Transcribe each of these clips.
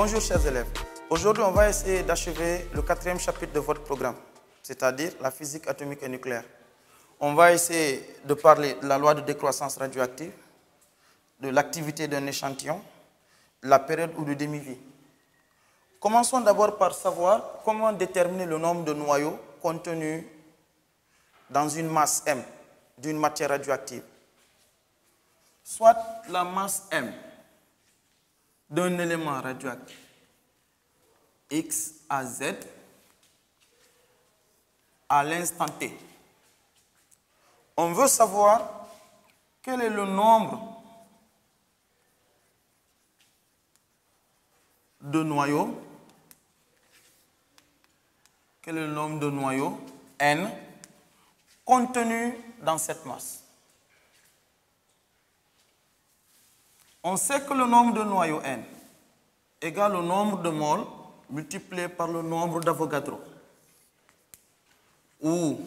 Bonjour chers élèves. Aujourd'hui, on va essayer d'achever le 4e chapitre de votre programme, c'est-à-dire la physique atomique et nucléaire. On va essayer de parler de la loi de décroissance radioactive, de l'activité d'un échantillon, de la période ou de demi-vie. Commençons d'abord par savoir comment déterminer le nombre de noyaux contenus dans une masse M d'une matière radioactive. Soit la masse M d'un élément radioactif X à Z à l'instant T. On veut savoir quel est le nombre de noyaux, N contenus dans cette masse. On sait que le nombre de noyaux N égale au nombre de moles multiplié par le nombre d'Avogadro, où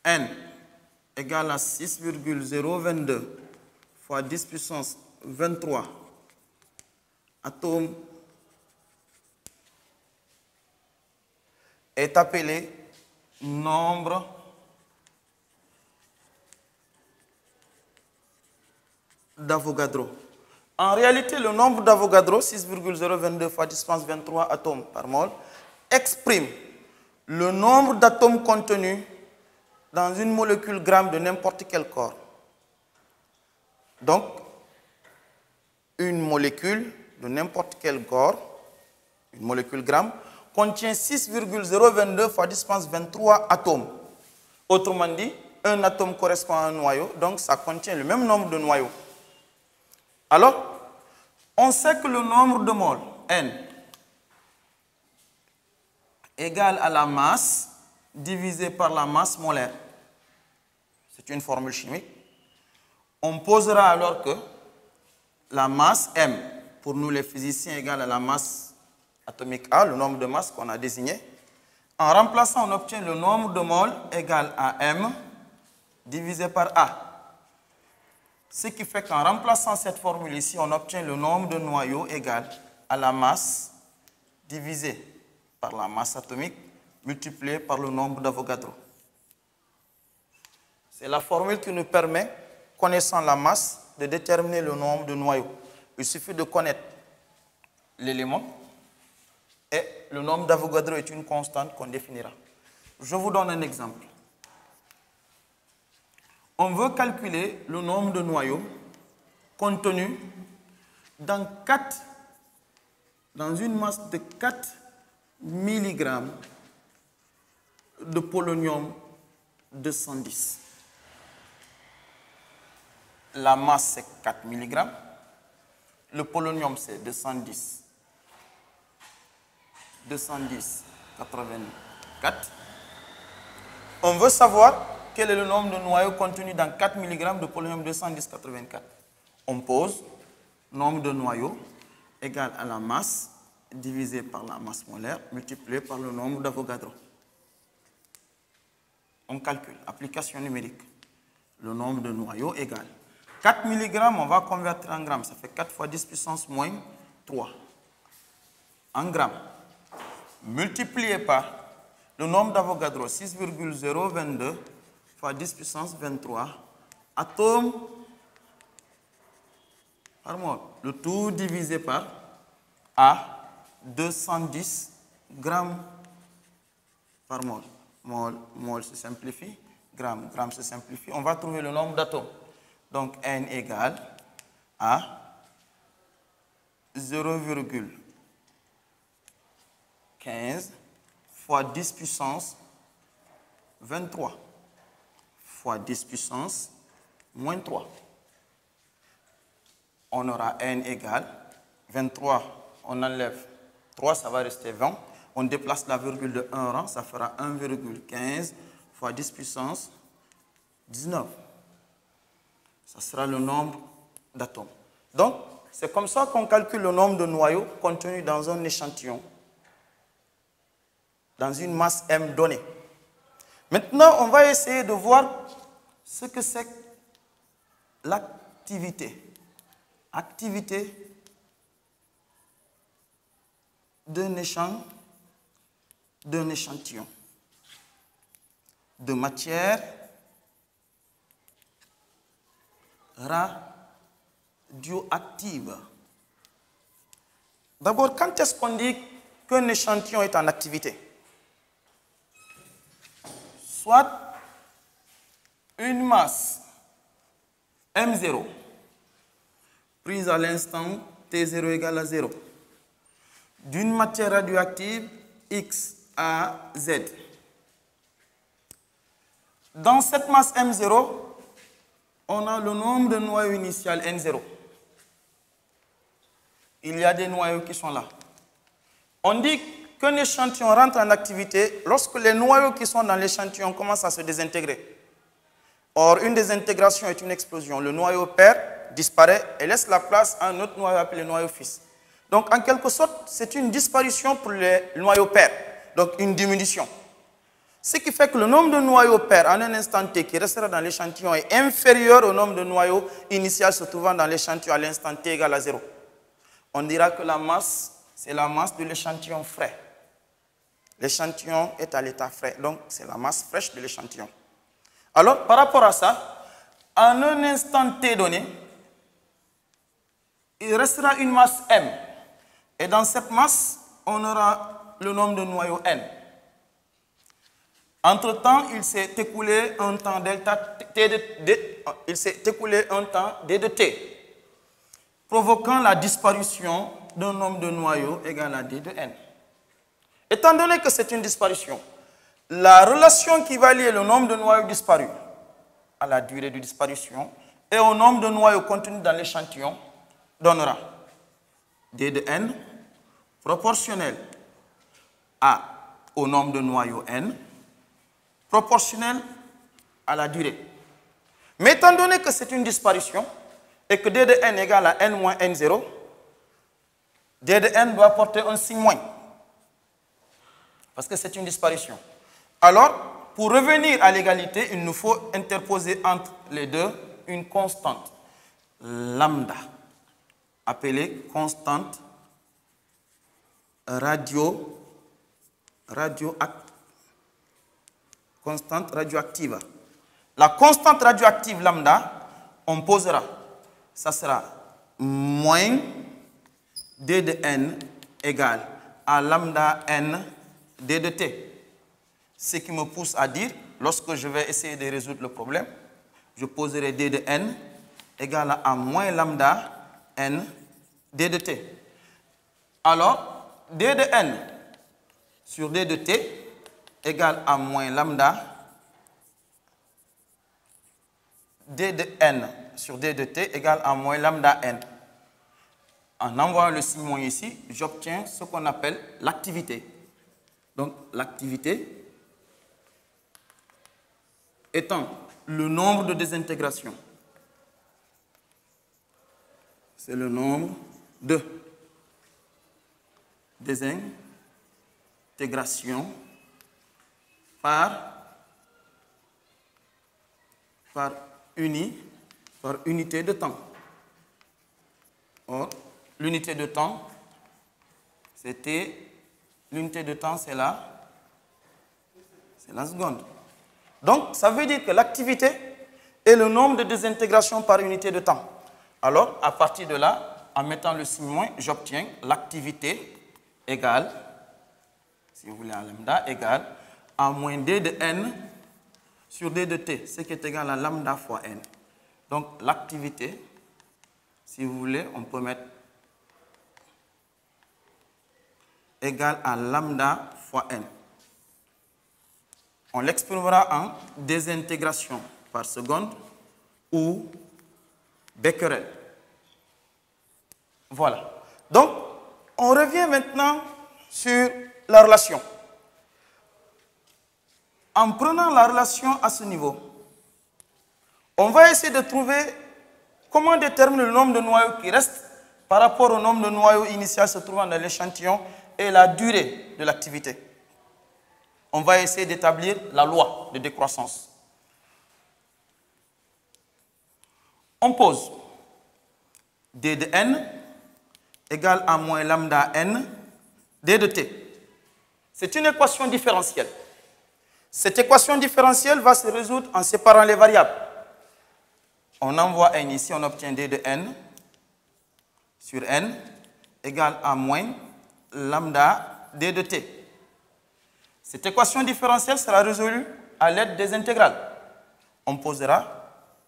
N égale à 6,022 fois 10 puissance 23 atomes est appelé nombre d'Avogadro. En réalité, le nombre d'Avogadro, 6,022 fois 10 puissance 23 atomes par mole, exprime le nombre d'atomes contenus dans une molécule gramme de n'importe quel corps. Donc, une molécule de n'importe quel corps, une molécule gramme, contient 6,022 fois 10 puissance 23 atomes. Autrement dit, un atome correspond à un noyau, donc ça contient le même nombre de noyaux. Alors, on sait que le nombre de moles, N, égale à la masse divisé par la masse molaire. C'est une formule chimique. On posera alors que la masse M, pour nous les physiciens, égale à la masse atomique A, le nombre de masses qu'on a désigné. En remplaçant, on obtient le nombre de moles égal à M divisé par A. Ce qui fait qu'en remplaçant cette formule ici, on obtient le nombre de noyaux égal à la masse divisé par la masse atomique multiplié par le nombre d'Avogadro. C'est la formule qui nous permet, connaissant la masse, de déterminer le nombre de noyaux. Il suffit de connaître l'élément et le nombre d'Avogadro est une constante qu'on définira. Je vous donne un exemple. On veut calculer le nombre de noyaux contenus dans une masse de 4 mg de polonium 210. La masse c'est 4 mg, le polonium c'est 210, 84. On veut savoir quel est le nombre de noyaux contenus dans 4 mg de polonium 210, 84. On pose nombre de noyaux égal à la masse divisé par la masse molaire multiplié par le nombre d'Avogadro. On calcule, application numérique. Le nombre de noyaux égale 4 mg, on va convertir en grammes, ça fait 4 fois 10 puissance moins 3 en grammes, multiplié par le nombre d'Avogadro, 6,022 fois 10 puissance 23 atomes par mole. Le tout divisé par A, 210 grammes par mole. Mole se simplifie, gramme se simplifie. On va trouver le nombre d'atomes. Donc N égale à 0,15 fois 10 puissance 23 fois 10 puissance moins 3. On aura N égale 23, on enlève 3, ça va rester 20. On déplace la virgule de 1 rang, ça fera 1,15 fois 10 puissance 19. Ça sera le nombre d'atomes. Donc, c'est comme ça qu'on calcule le nombre de noyaux contenus dans un échantillon, dans une masse M donnée. Maintenant, on va essayer de voir ce que c'est l'activité. Activité d'un échantillon de matière radioactive. D'abord, quand est-ce qu'on dit qu'un échantillon est en activité? Soit une masse M0 prise à l'instant T0 égale à 0 d'une matière radioactive X à Z. Dans cette masse M0, on a le nombre de noyaux initial N0. Il y a des noyaux qui sont là. On dit qu'un échantillon rentre en activité lorsque les noyaux qui sont dans l'échantillon commencent à se désintégrer. Or, une désintégration est une explosion. Le noyau père disparaît et laisse la place à un autre noyau appelé noyau fils. Donc, en quelque sorte, c'est une disparition pour les noyaux pères, donc une diminution. Ce qui fait que le nombre de noyaux pairs en un instant T qui restera dans l'échantillon est inférieur au nombre de noyaux initiaux se trouvant dans l'échantillon à l'instant T égale à 0. On dira que la masse, c'est la masse de l'échantillon frais. L'échantillon est à l'état frais, donc c'est la masse fraîche de l'échantillon. Alors, par rapport à ça, en un instant T donné, il restera une masse M. Et dans cette masse, on aura le nombre de noyaux N. Entre-temps, il s'est écoulé un temps delta T de D, il s'est écoulé un temps D de T, provoquant la disparition d'un nombre de noyaux égal à D de N. Étant donné que c'est une disparition, la relation qui va lier le nombre de noyaux disparus à la durée de disparition et au nombre de noyaux contenus dans l'échantillon donnera D de N proportionnel au nombre de noyaux N proportionnel à la durée. Mais étant donné que c'est une disparition et que D de N égale à N moins N0, D de N doit porter un signe moins parce que c'est une disparition. Alors, pour revenir à l'égalité, il nous faut interposer entre les deux une constante lambda, appelée constante radioactive. La constante radioactive lambda, on posera, ça sera moins D de N égale à lambda N D de T. Ce qui me pousse à dire, lorsque je vais essayer de résoudre le problème, je poserai D de N égale à moins lambda N D de T. Alors, D de N sur D de T égale à moins lambda D de N sur D de T égale à moins lambda N. En envoyant le signe moins ici, j'obtiens ce qu'on appelle l'activité. Donc, l'activité étant le nombre de désintégrations. C'est le nombre de désintégrations par unité de temps. Or, l'unité de temps, l'unité de temps, c'est la seconde. Donc, ça veut dire que l'activité est le nombre de désintégrations par unité de temps. Alors, à partir de là, en mettant le signe moins, j'obtiens l'activité égale, si vous voulez en lambda, égale à moins D de N sur D de T, ce qui est égal à lambda fois N. Donc, l'activité, si vous voulez, on peut mettre égale à lambda fois N. On l'exprimera en désintégration par seconde ou becquerel. Voilà. Donc, on revient maintenant sur la relation. En prenant la relation à ce niveau, on va essayer de trouver comment déterminer le nombre de noyaux qui restent par rapport au nombre de noyaux initiaux se trouvant dans l'échantillon et la durée de l'activité. On va essayer d'établir la loi de décroissance. On pose D de N égale à moins lambda N d de t. C'est une équation différentielle. Cette équation différentielle va se résoudre en séparant les variables. On envoie n ici, on obtient d de n sur n égale à moins lambda d de t. Cette équation différentielle sera résolue à l'aide des intégrales. On posera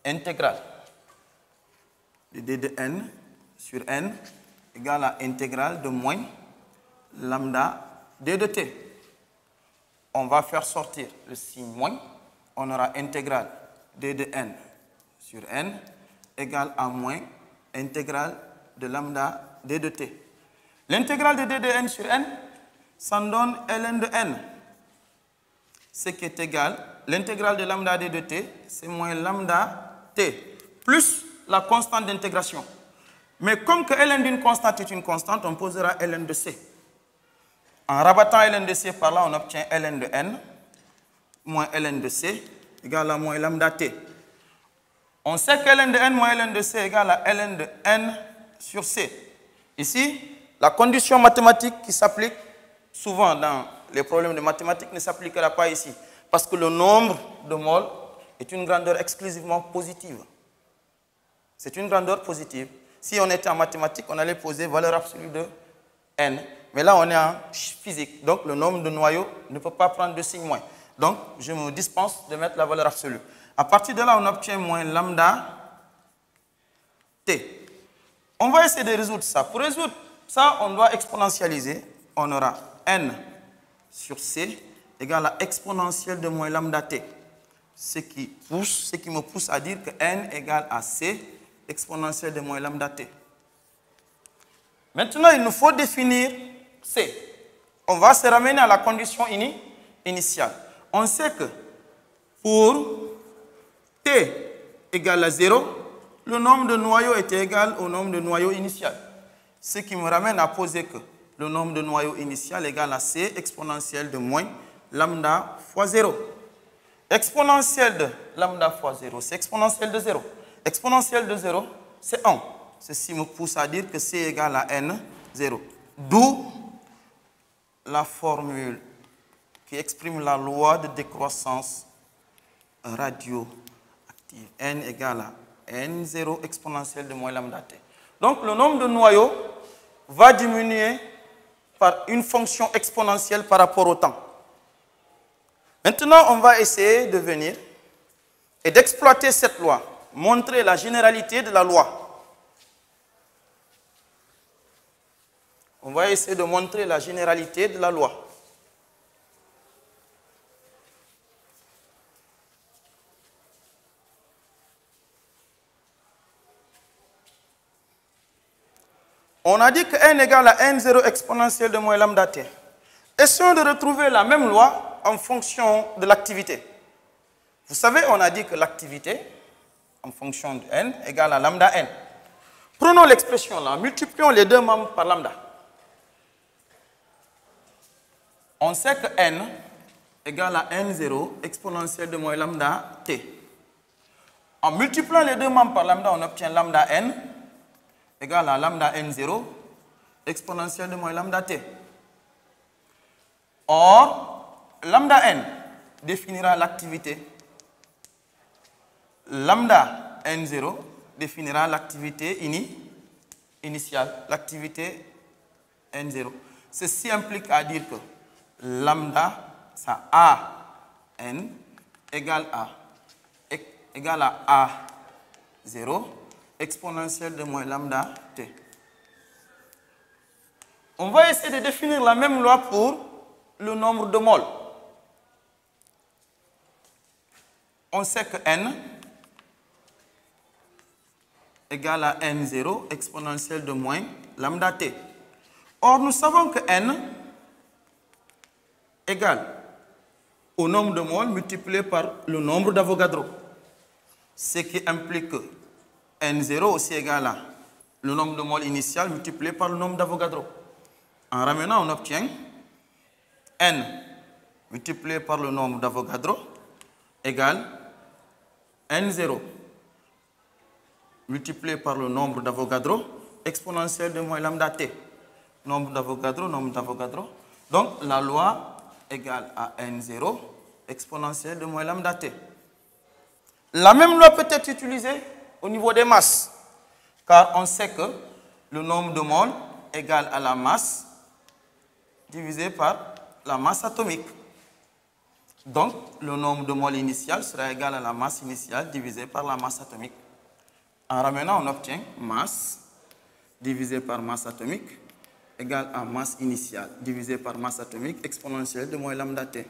intégrale de d de n sur n égale à intégrale de moins lambda d de t. On va faire sortir le signe moins. On aura intégrale d de n sur n égale à moins intégrale de lambda d de t. L'intégrale de d de n sur n, ça donne ln de n. Ce qui est égal, l'intégrale de lambda d de t, c'est moins lambda t, plus la constante d'intégration. Mais comme que ln d'une constante est une constante, on posera ln de c. En rabattant ln de c par là, on obtient ln de n moins ln de c égale à moins lambda t. On sait que ln de n moins ln de c égale à ln de n sur c. Ici, la condition mathématique qui s'applique souvent dans les problèmes de mathématiques ne s'appliquera pas ici, parce que le nombre de mol est une grandeur exclusivement positive. C'est une grandeur positive. Si on était en mathématiques, on allait poser valeur absolue de n. Mais là, on est en physique. Donc, le nombre de noyaux ne peut pas prendre de signe moins. Donc, je me dispense de mettre la valeur absolue. À partir de là, on obtient moins lambda t. On va essayer de résoudre ça. Pour résoudre ça, on doit exponentialiser. On aura n sur c égale à exponentielle de moins lambda t. Ce qui me pousse à dire que n égale à c exponentielle de moins lambda t. Maintenant, il nous faut définir c. On va se ramener à la condition initiale. On sait que pour t égale à 0, le nombre de noyaux était égal au nombre de noyaux initial. Ce qui me ramène à poser que le nombre de noyaux initial égale à c exponentielle de moins lambda fois 0. Exponentielle de lambda fois 0, c'est exponentielle de 0. Exponentielle de 0, c'est 1. Ceci me pousse à dire que c égale à n, 0. D'où la formule qui exprime la loi de décroissance radioactive. N égale à n0 exponentielle de moins lambda t. Donc, le nombre de noyaux va diminuer par une fonction exponentielle par rapport au temps. Maintenant, on va essayer de venir et d'exploiter cette loi, montrer la généralité de la loi. On va essayer de montrer la généralité de la loi. On a dit que n égale à n0 exponentielle de moins lambda t. Essayons de retrouver la même loi en fonction de l'activité. Vous savez, on a dit que l'activité, en fonction de n, égale à lambda n. Prenons l'expression là, multiplions les deux membres par lambda. On sait que n égale à n0 exponentielle de moins lambda t. En multipliant les deux membres par lambda, on obtient lambda n égale à lambda n0 exponentielle de moins lambda t. Or, lambda n définira l'activité. Lambda n0 définira l'activité initiale, l'activité n0. Ceci implique à dire que lambda, ça a n égale à a0 exponentielle de moins lambda t. On va essayer de définir la même loi pour le nombre de moles. On sait que n égale à n0 exponentielle de moins lambda t. Or, nous savons que n égale au nombre de moles multiplié par le nombre d'Avogadro. Ce qui implique que n0 aussi égale à le nombre de moles initial multiplié par le nombre d'Avogadro. En ramenant, on obtient n multiplié par le nombre d'Avogadro égale n0 multiplié par le nombre d'Avogadro exponentielle de moins lambda t. nombre d'Avogadro, Donc, la loi égale à N0 exponentielle de moins lambda T. La même loi peut être utilisée au niveau des masses, car on sait que le nombre de moles égale à la masse divisé par la masse atomique. Donc, le nombre de moles initial sera égal à la masse initiale divisée par la masse atomique. En ramenant, on obtient masse divisé par masse atomique égale à masse initiale divisé par masse atomique exponentielle de moins lambda T.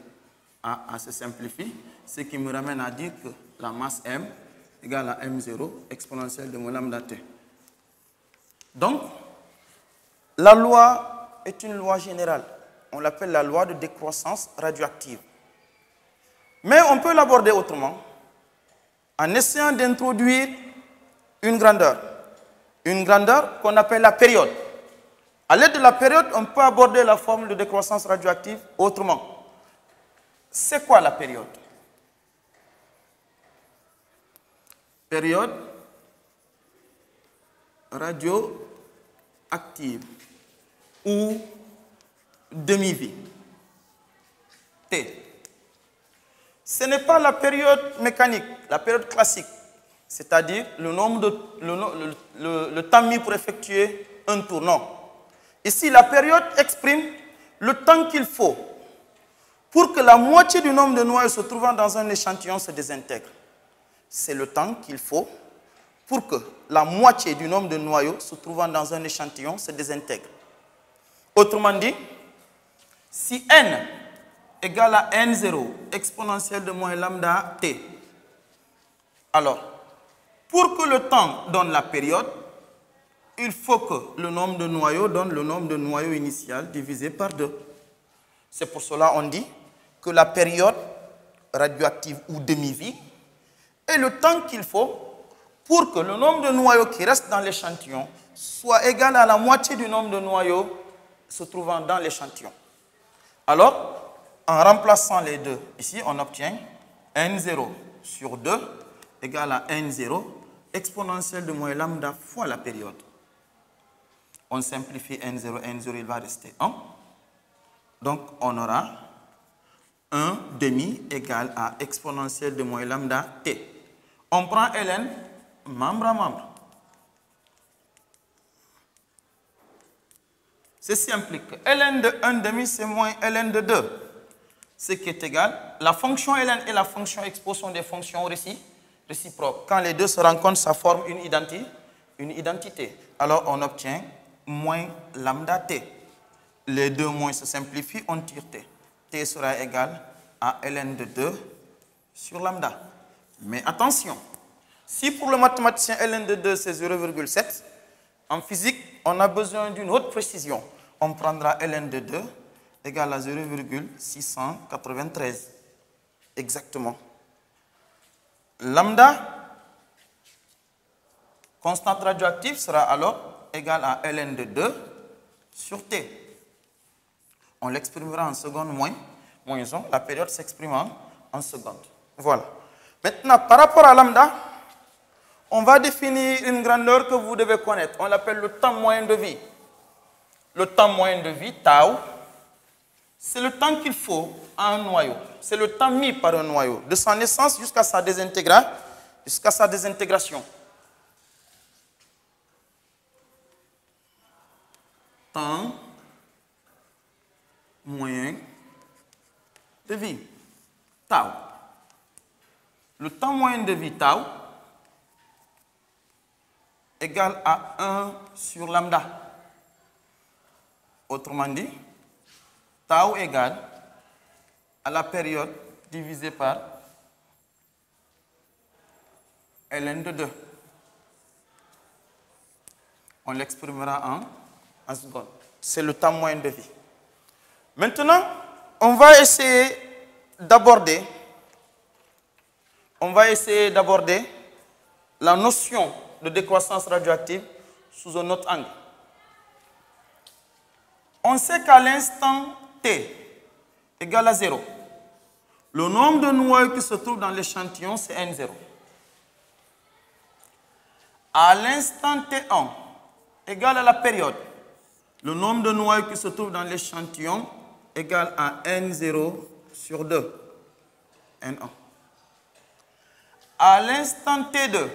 A se simplifie, ce qui me ramène à dire que la masse M égale à M0 exponentielle de moins lambda T. Donc, la loi est une loi générale. On l'appelle la loi de décroissance radioactive. Mais on peut l'aborder autrement en essayant d'introduire une grandeur qu'on appelle la période. À l'aide de la période, on peut aborder la formule de décroissance radioactive autrement. C'est quoi la période? Période radioactive ou demi-vie. T. Ce n'est pas la période mécanique, la période classique, c'est-à-dire le temps mis pour effectuer un tour. Non. Ici, la période exprime le temps qu'il faut pour que la moitié du nombre de noyaux se trouvant dans un échantillon se désintègre. C'est le temps qu'il faut pour que la moitié du nombre de noyaux se trouvant dans un échantillon se désintègre. Autrement dit, si n égale à n0 exponentielle de moins lambda t, alors, pour que le temps donne la période, il faut que le nombre de noyaux donne le nombre de noyaux initial divisé par 2. C'est pour cela qu'on dit que la période radioactive ou demi-vie est le temps qu'il faut pour que le nombre de noyaux qui restent dans l'échantillon soit égal à la moitié du nombre de noyaux se trouvant dans l'échantillon. Alors, en remplaçant les deux, ici, on obtient N0 sur 2 égale à N0 exponentielle de moins lambda fois la période. On simplifie N0, N0, il va rester 1. Donc, on aura 1 demi égale à exponentielle de moins lambda t. On prend ln membre à membre. Ceci implique que ln de 1 demi, c'est moins ln de 2. Ce qui est égal, la fonction ln et la fonction expo sont des fonctions réciproques. Quand les deux se rencontrent, ça forme une identité. Alors, on obtient moins lambda t. Les deux moins se simplifient, on tire t. T sera égal à ln de 2 sur lambda. Mais attention, si pour le mathématicien ln de 2 c'est 0,7, en physique, on a besoin d'une haute précision. On prendra ln de 2 égale à 0,693. Exactement. Lambda, constante radioactive, sera alors égale à ln de 2 sur t. On l'exprimera en secondes moins 1. La période s'exprime en secondes. Voilà. Maintenant, par rapport à lambda, on va définir une grandeur que vous devez connaître. On l'appelle le temps moyen de vie. Le temps moyen de vie, tau, c'est le temps qu'il faut à un noyau. C'est le temps mis par un noyau, de sa naissance jusqu'à sa désintégration. Temps moyen de vie, tau. Le temps moyen de vie, tau, égale à 1 sur lambda. Autrement dit, tau égale à la période divisée par ln de 2. On l'exprimera en secondes. C'est le temps moyen de vie. Maintenant, on va essayer d'aborder la notion de décroissance radioactive sous un autre angle. On sait qu'à l'instant t égale à 0, le nombre de noyaux qui se trouvent dans l'échantillon, c'est N0. À l'instant T1 égale à la période, le nombre de noyaux qui se trouvent dans l'échantillon égale à N0 sur 2, N1. À l'instant T2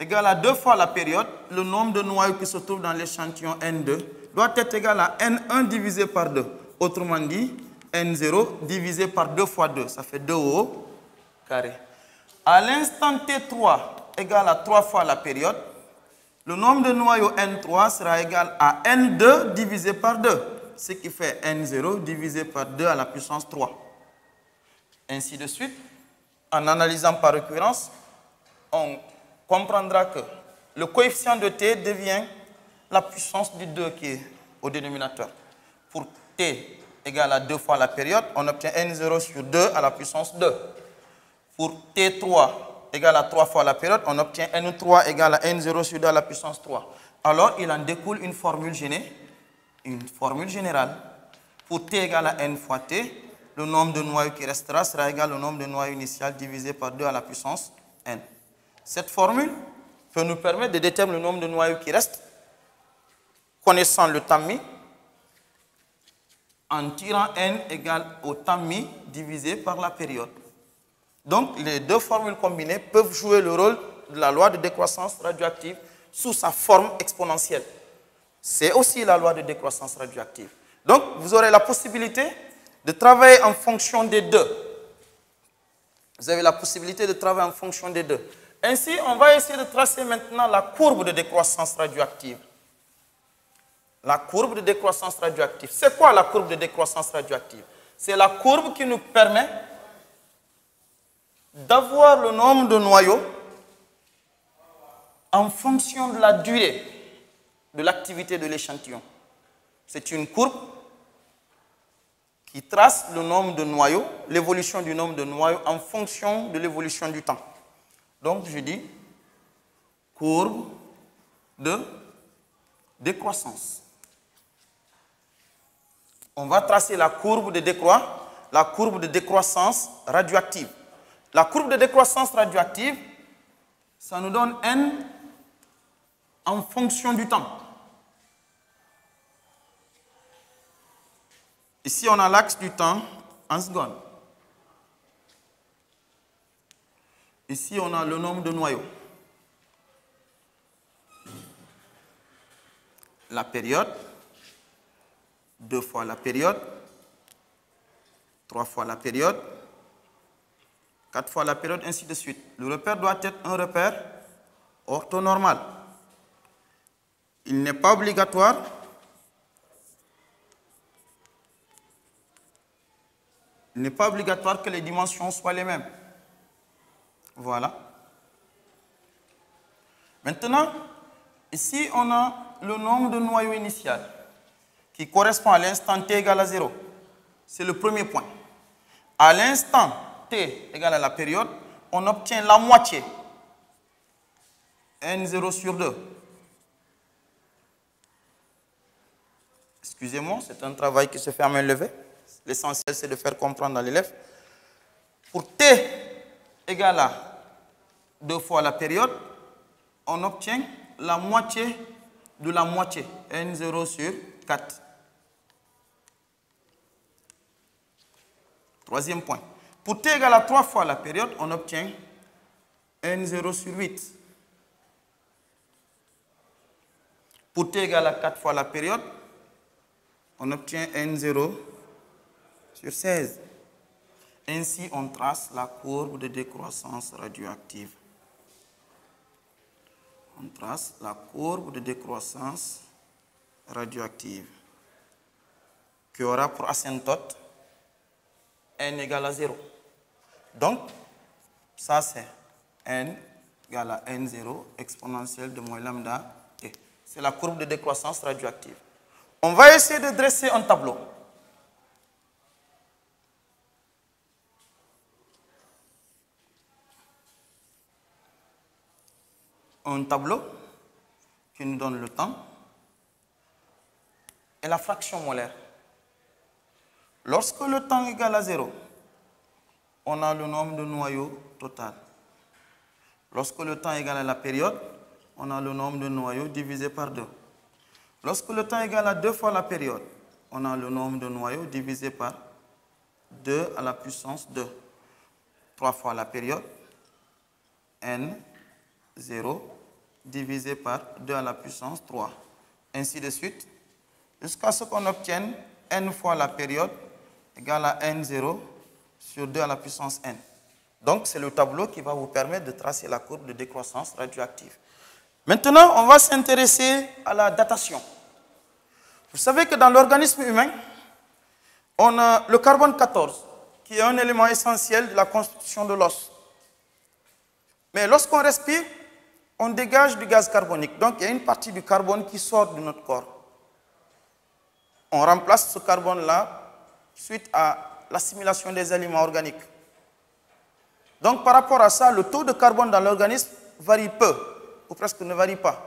égale à 2 fois la période, le nombre de noyaux qui se trouvent dans l'échantillon N2 doit être égal à N1 divisé par 2. Autrement dit, N0 divisé par 2 fois 2, ça fait 2 au carré. À l'instant T3 égale à 3 fois la période, le nombre de noyaux N3 sera égal à N2 divisé par 2, ce qui fait N0 divisé par 2 à la puissance 3. Ainsi de suite, en analysant par récurrence, on comprendra que le coefficient de T devient la puissance du 2 qui est au dénominateur. Pour T égale à 2 fois la période, on obtient N0 sur 2 à la puissance 2. Pour T3 égale à 3 fois la période, on obtient N3 égale à N0 sur 2 à la puissance 3. Alors, il en découle une formule générale. Pour T égale à N fois T, le nombre de noyaux qui restera sera égal au nombre de noyaux initial divisé par 2 à la puissance N. Cette formule peut nous permettre de déterminer le nombre de noyaux qui restent, connaissant le temps mis, en tirant N égale au temps mis divisé par la période. Donc, les deux formules combinées peuvent jouer le rôle de la loi de décroissance radioactive sous sa forme exponentielle. C'est aussi la loi de décroissance radioactive. Donc, vous aurez la possibilité de travailler en fonction des deux. Vous avez la possibilité de travailler en fonction des deux. Ainsi, on va essayer de tracer maintenant la courbe de décroissance radioactive. La courbe de décroissance radioactive. C'est quoi la courbe de décroissance radioactive? C'est la courbe qui nous permet d'avoir le nombre de noyaux en fonction de la durée de l'activité de l'échantillon. C'est une courbe qui trace le nombre de noyaux, l'évolution du nombre de noyaux en fonction de l'évolution du temps. Donc, je dis courbe de décroissance. On va tracer la courbe de décroissance radioactive. La courbe de décroissance radioactive, ça nous donne N en fonction du temps. Ici, on a l'axe du temps en secondes. Ici, on a le nombre de noyaux. La période, 2 fois la période, 3 fois la période, 4 fois la période, ainsi de suite. Le repère doit être un repère orthonormal. Il n'est pas obligatoire que les dimensions soient les mêmes. Voilà. Maintenant, ici, on a le nombre de noyaux initial qui correspond à l'instant t égale à 0. C'est le premier point. À l'instant t égale à la période, on obtient la moitié, N0 sur 2. Excusez-moi, c'est un travail qui se fait à main levée. L'essentiel, c'est de faire comprendre à l'élève. Pour t égale à 2 fois la période, on obtient la moitié de la moitié, N0 sur 4. Troisième point. Pour t égale à 3 fois la période, on obtient N0 sur 8. Pour t égale à 4 fois la période, on obtient N0 sur 16. Ainsi, on trace la courbe de décroissance radioactive. On trace la courbe de décroissance radioactive qui aura pour asymptote N égale à 0. Donc, ça c'est N égale à N0 exponentielle de moins lambda T. C'est la courbe de décroissance radioactive. On va essayer de dresser un tableau. Un tableau qui nous donne le temps et la fraction molaire. Lorsque le temps est égal à 0, on a le nombre de noyaux total. Lorsque le temps est égal à la période, on a le nombre de noyaux divisé par 2. Lorsque le temps est égal à 2 fois la période, on a le nombre de noyaux divisé par 2 à la puissance 2. 3 fois la période, n, 0, divisé par 2 à la puissance 3. Ainsi de suite, jusqu'à ce qu'on obtienne n fois la période égale à n0 sur 2 à la puissance n. Donc, c'est le tableau qui va vous permettre de tracer la courbe de décroissance radioactive. Maintenant, on va s'intéresser à la datation. Vous savez que dans l'organisme humain, on a le carbone 14, qui est un élément essentiel de la constitution de l'os. Mais lorsqu'on respire, on dégage du gaz carbonique. Donc, il y a une partie du carbone qui sort de notre corps. On remplace ce carbone-là suite à l'assimilation des aliments organiques. Donc, par rapport à ça, le taux de carbone dans l'organisme varie peu, ou presque ne varie pas.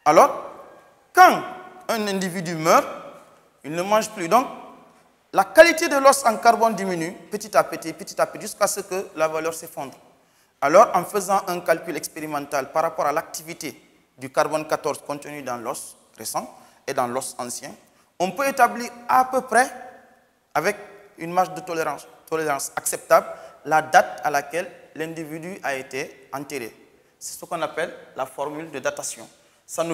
Alors, quand un individu meurt, il ne mange plus. Donc, la qualité de l'os en carbone diminue petit à petit, jusqu'à ce que la valeur s'effondre. Alors, en faisant un calcul expérimental par rapport à l'activité du carbone 14 contenu dans l'os récent et dans l'os ancien, on peut établir à peu près, avec une marge de tolérance acceptable, la date à laquelle l'individu a été enterré. C'est ce qu'on appelle la formule de datation. Ça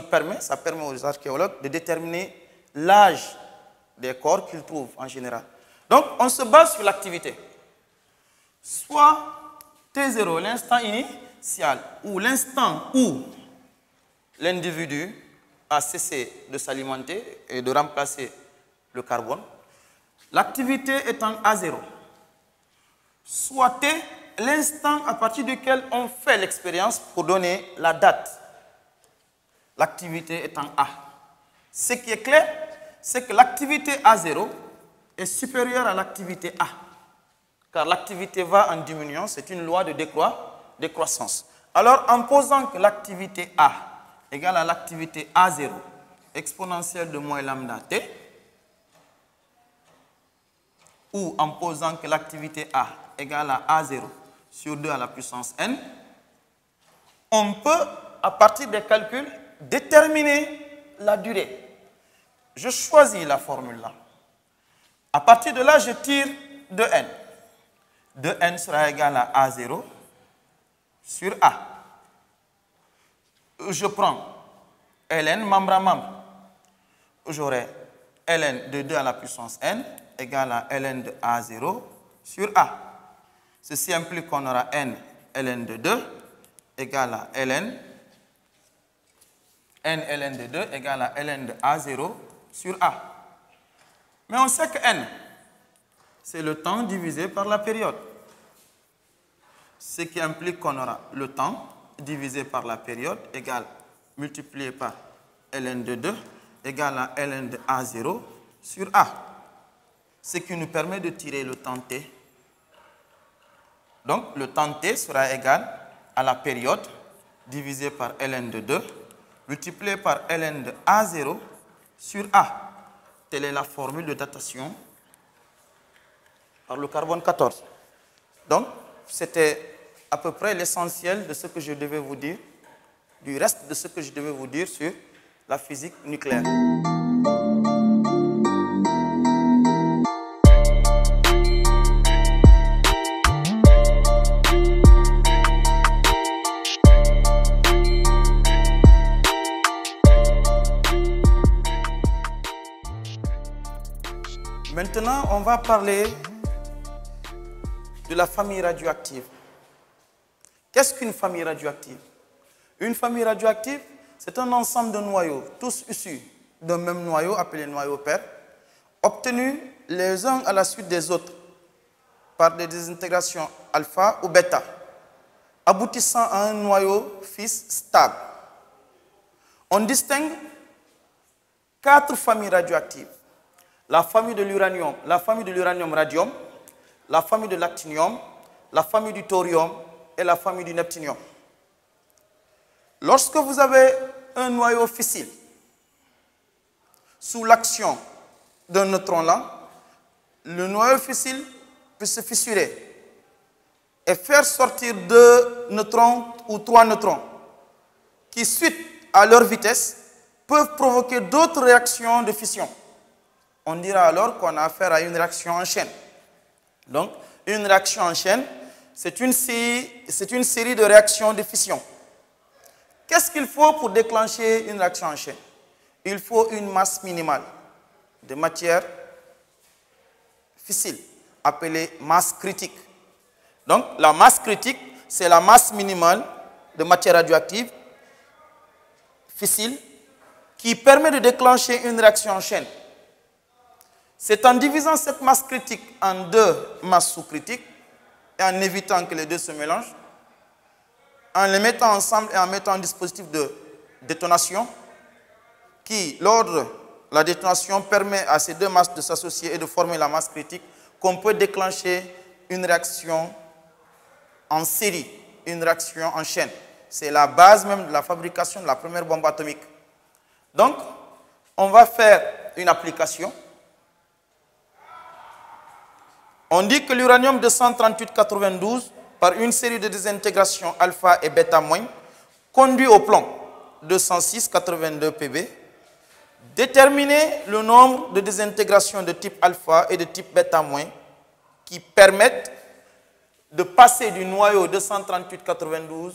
permet aux archéologues de déterminer l'âge des corps qu'ils trouvent en général. Donc, on se base sur l'activité. Soit T0, l'instant initial, ou l'instant où l'individu a cessé de s'alimenter et de remplacer le carbone, l'activité étant A0. Soit T, l'instant à partir duquel on fait l'expérience pour donner la date. L'activité étant A. Ce qui est clair, c'est que l'activité A0 est supérieure à l'activité A. Car l'activité va en diminuant, c'est une loi de décroissance. Alors, en posant que l'activité A égale à l'activité A0 exponentielle de moins lambda T, ou en posant que l'activité A égale à A0 sur 2 à la puissance n, on peut, à partir des calculs, déterminer la durée. Je choisis la formule là. À partir de là, je tire de n. De n sera égal à A0 sur A. Je prends ln membre à membre. J'aurai ln de 2 à la puissance n égale à ln de A0 sur A. Ceci implique qu'on aura n ln de 2 égale à ln de 2 égale à ln de A0 sur A. Mais on sait que n, c'est le temps divisé par la période. Ce qui implique qu'on aura le temps divisé par la période égale multiplié par ln de 2 égale à ln de A0 sur A. Ce qui nous permet de tirer le temps t. Donc, le temps t sera égal à la période divisé par ln de 2 multiplié par ln de A0 sur A. Telle est la formule de datation par le carbone 14. Donc, c'était à peu près l'essentiel de ce que je devais vous dire, du reste de ce que je devais vous dire sur la physique nucléaire. Maintenant, on va parler de la famille radioactive. Qu'est-ce qu'une famille radioactive? Une famille radioactive, c'est un ensemble de noyaux, tous issus d'un même noyau, appelé noyau père, obtenus les uns à la suite des autres par des désintégrations alpha ou bêta, aboutissant à un noyau fils stable. On distingue 4 familles radioactives. La famille de l'uranium, radium, la famille de l'actinium, la famille du thorium et la famille du neptunium. Lorsque vous avez un noyau fissile sous l'action d'un neutron là, le noyau fissile peut se fissurer et faire sortir 2 neutrons ou 3 neutrons qui, suite à leur vitesse, peuvent provoquer d'autres réactions de fission. On dira alors qu'on a affaire à une réaction en chaîne. Donc, une réaction en chaîne, c'est une série de réactions de fission. Qu'est-ce qu'il faut pour déclencher une réaction en chaîne? Il faut une masse minimale de matière fissile, appelée masse critique. Donc, la masse critique, c'est la masse minimale de matière radioactive fissile qui permet de déclencher une réaction en chaîne. C'est en divisant cette masse critique en deux masses sous-critiques et en évitant que les deux se mélangent, en les mettant ensemble et en mettant un dispositif de détonation qui, lors de la détonation, permet à ces deux masses de s'associer et de former la masse critique, qu'on peut déclencher une réaction en série, une réaction en chaîne. C'est la base même de la fabrication de la première bombe atomique. Donc, on va faire une application. On dit que l'uranium 238-92, par une série de désintégrations alpha et bêta moins, conduit au plomb 206-82 Pb, déterminer le nombre de désintégrations de type alpha et de type bêta moins qui permettent de passer du noyau 238-92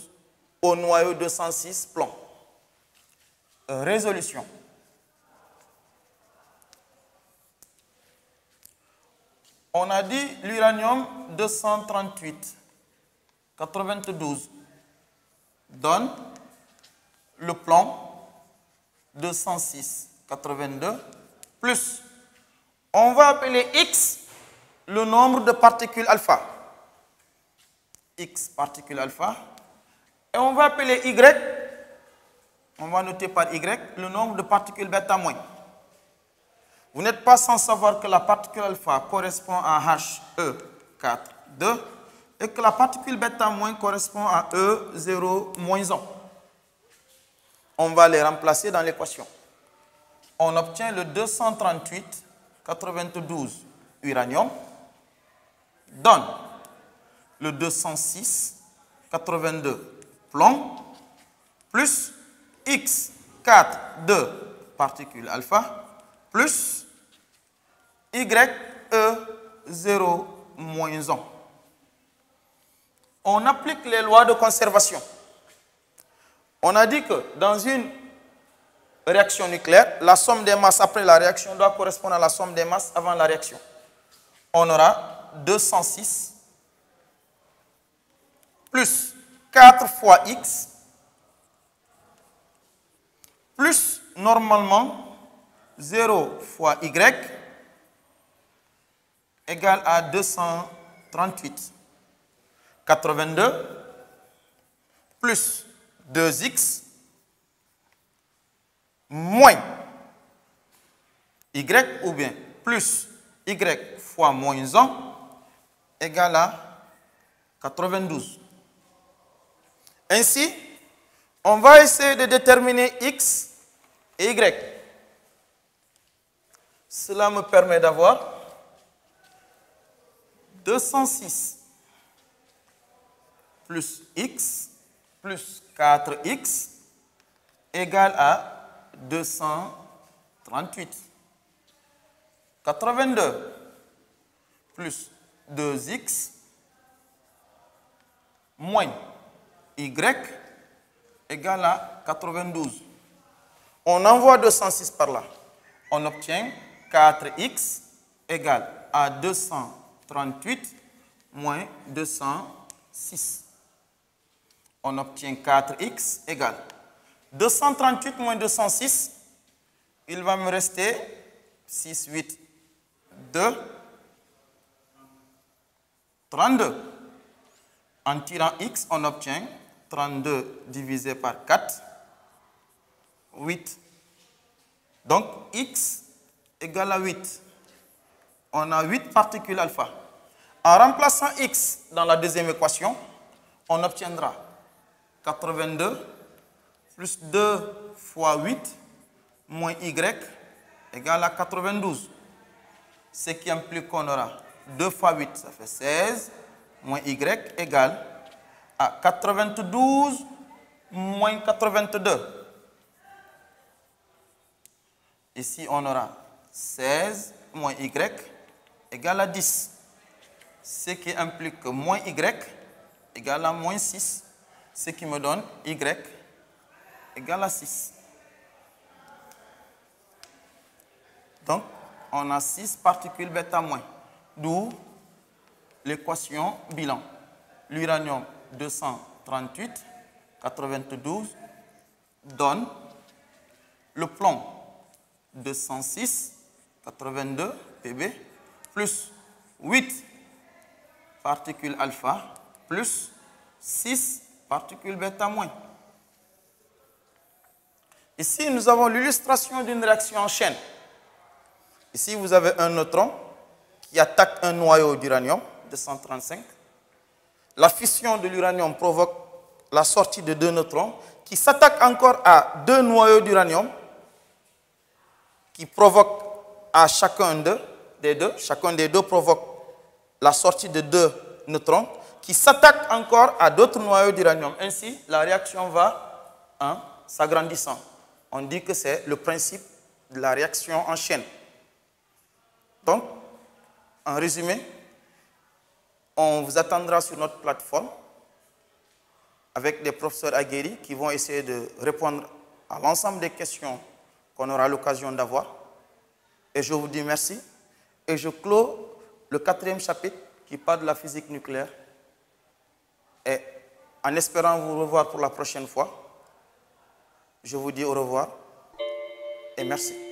au noyau 206 plomb. Résolution. On a dit l'uranium 238-92 donne le plomb 206-82 plus, on va appeler X le nombre de particules alpha. X particules alpha. Et on va appeler Y, on va noter par Y, le nombre de particules bêta moins. Vous n'êtes pas sans savoir que la particule alpha correspond à HE4,2 et que la particule bêta moins correspond à E0-1. On va les remplacer dans l'équation. On obtient le 238-92 uranium donne le 206-82 plomb plus X4,2 particules alpha plus YE0-1. On applique les lois de conservation. On a dit que dans une réaction nucléaire, la somme des masses après la réaction doit correspondre à la somme des masses avant la réaction. On aura 206 plus 4 fois X plus normalement 0 fois Y égale à 238. 82 plus 2X moins Y ou bien plus Y fois moins 1 égale à 92. Ainsi, on va essayer de déterminer X et Y. Cela me permet d'avoir 206 plus X plus 4X égale à 238. 82 plus 2X moins Y égale à 92. On envoie 206 par là. On obtient 4X égale à 238 moins 206. On obtient 4X égale 238 moins 206. Il va me rester 6, 8, 2, 32. En tirant X, on obtient 32 divisé par 4, 8. Donc, X égale à 8. On a 8 particules alpha. En remplaçant X dans la deuxième équation, on obtiendra 82 plus 2 fois 8 moins Y égale à 92. Ce qui implique qu'on aura 2 fois 8, ça fait 16, moins Y égale à 92 moins 82. Ici, on aura 16 moins Y égale à 10. Ce qui implique que moins Y égale à moins 6. Ce qui me donne Y égale à 6. Donc, on a 6 particules bêta moins. D'où l'équation bilan. L'uranium 238, 92 donne le plomb 206, 82 Pb, plus 8 particules alpha, plus 6 particules bêta moins. Ici, nous avons l'illustration d'une réaction en chaîne. Ici, vous avez un neutron qui attaque un noyau d'uranium, 235. La fission de l'uranium provoque la sortie de 2 neutrons qui s'attaquent encore à 2 noyaux d'uranium qui provoquent à chacun des deux. Chacun des deux provoque la sortie de 2 neutrons qui s'attaquent encore à d'autres noyaux d'uranium. Ainsi, la réaction va s'agrandissant. On dit que c'est le principe de la réaction en chaîne. Donc, en résumé, on vous attendra sur notre plateforme avec des professeurs aguerris qui vont essayer de répondre à l'ensemble des questions qu'on aura l'occasion d'avoir. Et je vous dis merci. Et je clôt le 4e chapitre qui parle de la physique nucléaire. Et en espérant vous revoir pour la prochaine fois, je vous dis au revoir et merci.